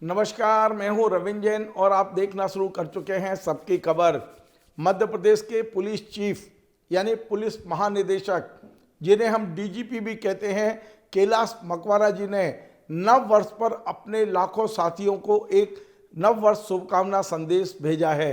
नमस्कार, मैं हूं रविंद्र जैन और आप देखना शुरू कर चुके हैं सबकी खबर। मध्य प्रदेश के पुलिस चीफ यानी पुलिस महानिदेशक, जिन्हें हम डीजीपी भी कहते हैं, कैलाश मकवाना जी ने नव वर्ष पर अपने लाखों साथियों को एक नव वर्ष शुभकामना संदेश भेजा है।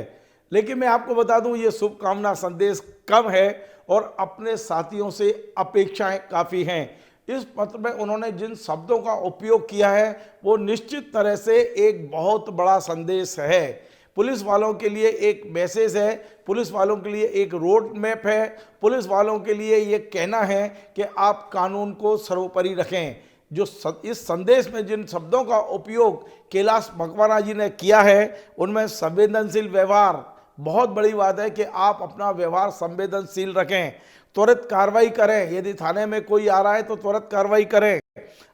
लेकिन मैं आपको बता दूं, ये शुभकामना संदेश कम है और अपने साथियों से अपेक्षाएं काफ़ी हैं। इस पत्र में उन्होंने जिन शब्दों का उपयोग किया है वो निश्चित तरह से एक बहुत बड़ा संदेश है। पुलिस वालों के लिए एक मैसेज है, पुलिस वालों के लिए एक रोड मैप है, पुलिस वालों के लिए ये कहना है कि आप कानून को सर्वोपरि रखें। जो इस संदेश में जिन शब्दों का उपयोग कैलाश मकवाना जी ने किया है उनमें संवेदनशील व्यवहार, बहुत बड़ी बात है कि आप अपना व्यवहार संवेदनशील रखें, त्वरित कार्रवाई करें, यदि थाने में कोई आ रहा है तो त्वरित कार्रवाई करें,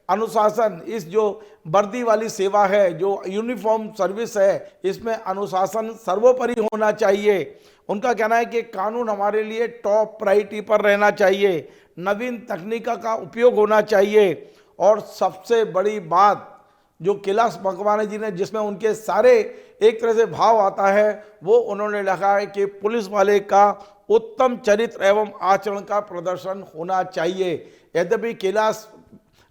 अनुशासन, इस जो वर्दी वाली सेवा है, जो यूनिफॉर्म सर्विस है, इसमें अनुशासन सर्वोपरि होना चाहिए। उनका कहना है कि कानून हमारे लिए टॉप प्रायोरिटी पर रहना चाहिए, नवीन तकनीक का उपयोग होना चाहिए और सबसे बड़ी बात जो कैलाश मकवाना जी ने, जिसमें उनके सारे एक तरह से भाव आता है, वो उन्होंने लिखा है कि पुलिस वाले का उत्तम चरित्र एवं आचरण का प्रदर्शन होना चाहिए। यद्यपि कैलाश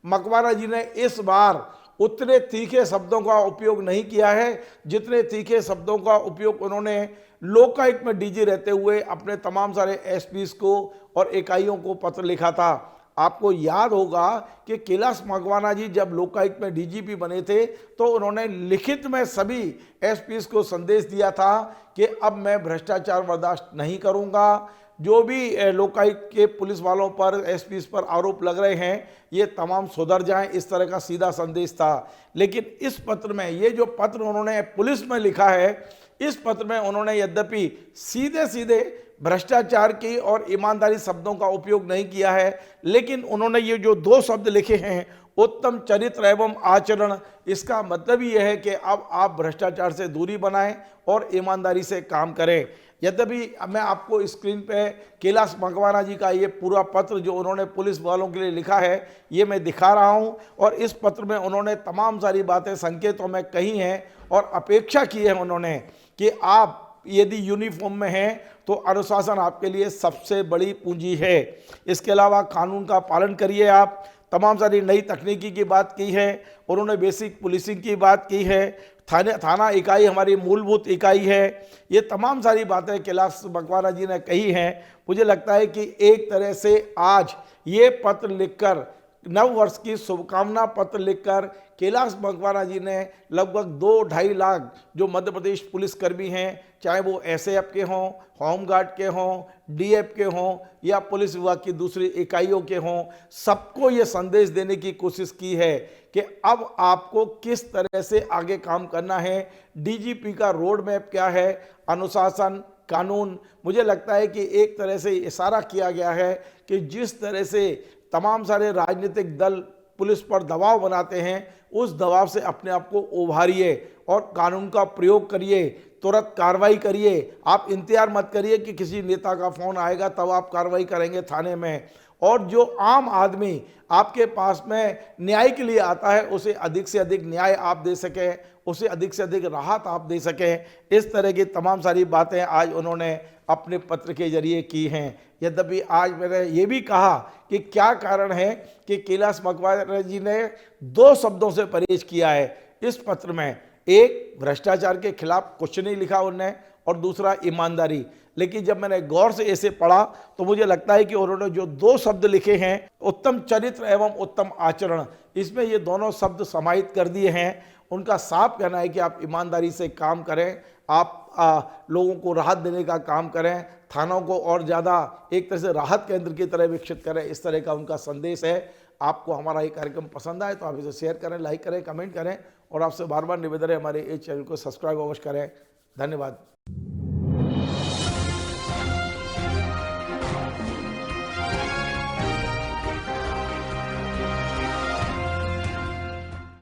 मकवाना जी ने इस बार उतने तीखे शब्दों का उपयोग नहीं किया है जितने तीखे शब्दों का उपयोग उन्होंने लोकायुक्त में डीजी रहते हुए अपने तमाम सारे एसपीस को और इकाइयों को पत्र लिखा था। आपको याद होगा कि कैलाश मकवाना जी जब लोकायुक्त में डीजीपी बने थे तो उन्होंने लिखित में सभी एसपीस को संदेश दिया था कि अब मैं भ्रष्टाचार बर्दाश्त नहीं करूंगा। जो भी लोकायुक्त के पुलिस वालों पर, एसपीस पर आरोप लग रहे हैं, ये तमाम सुधर जाएं, इस तरह का सीधा संदेश था। लेकिन इस पत्र में, ये जो पत्र उन्होंने पुलिस में लिखा है, इस पत्र में उन्होंने यद्यपि सीधे सीधे भ्रष्टाचार की और ईमानदारी शब्दों का उपयोग नहीं किया है, लेकिन उन्होंने ये जो दो शब्द लिखे हैं, उत्तम चरित्र एवं आचरण, इसका मतलब ये है कि अब आप भ्रष्टाचार से दूरी बनाएं और ईमानदारी से काम करें। यद्यपि मैं आपको स्क्रीन पे कैलाश मकवाना जी का ये पूरा पत्र जो उन्होंने पुलिस वालों के लिए लिखा है, ये मैं दिखा रहा हूँ और इस पत्र में उन्होंने तमाम सारी बातें संकेतों में कही हैं और अपेक्षा की है उन्होंने कि आप यदि यूनिफॉर्म में हैं तो अनुशासन आपके लिए सबसे बड़ी पूंजी है। इसके अलावा कानून का पालन करिए। आप तमाम सारी नई तकनीकी की बात की है, उन्होंने बेसिक पुलिसिंग की बात की है, थाना इकाई हमारी मूलभूत इकाई है, ये तमाम सारी बातें कैलाश मकवाना जी ने कही हैं। मुझे लगता है कि एक तरह से आज ये पत्र लिखकर, नव वर्ष की शुभकामना पत्र लिखकर कैलाश मकवाना जी ने लगभग 2-2.5 लाख जो मध्य प्रदेश पुलिसकर्मी हैं, चाहे वो एसएएफ के हों, होमगार्ड के हों, डीएफ के हों या पुलिस विभाग की दूसरी इकाइयों के हों, सबको ये संदेश देने की कोशिश की है कि अब आपको किस तरह से आगे काम करना है, डीजीपी का रोड मैप क्या है, अनुशासन, कानून। मुझे लगता है कि एक तरह से इशारा किया गया है कि जिस तरह से तमाम सारे राजनीतिक दल पुलिस पर दबाव बनाते हैं, उस दबाव से अपने आप को उभारिए और कानून का प्रयोग करिए, तुरंत कार्रवाई करिए। आप इंतजार मत करिए कि किसी नेता का फ़ोन आएगा तब आप कार्रवाई करेंगे थाने में। और जो आम आदमी आपके पास में न्याय के लिए आता है, उसे अधिक से अधिक न्याय आप दे सकें, उसे अधिक से अधिक राहत आप दे सकें। इस तरह की तमाम सारी बातें आज उन्होंने अपने पत्र के जरिए की हैं। यद्यपि आज मैंने ये भी कहा कि क्या कारण है कि कैलाश मकवाना जी ने 2 शब्दों से परहेज किया है इस पत्र में। एक, भ्रष्टाचार के खिलाफ कुछ नहीं लिखा उन्होंने, और दूसरा ईमानदारी। लेकिन जब मैंने गौर से इसे पढ़ा तो मुझे लगता है कि उन्होंने जो 2 शब्द लिखे हैं, उत्तम चरित्र एवं उत्तम आचरण, इसमें ये दोनों शब्द समाहित कर दिए हैं। उनका साफ कहना है कि आप ईमानदारी से काम करें, आप लोगों को राहत देने का काम करें, थानों को और ज़्यादा एक तरह से राहत केंद्र की तरह विकसित करें, इस तरह का उनका संदेश है। आपको हमारा ये कार्यक्रम पसंद आए तो आप इसे शेयर करें, लाइक करें, कमेंट करें और आपसे बार बार निवेदन है हमारे इस चैनल को सब्सक्राइब अवश्य करें। धन्यवाद।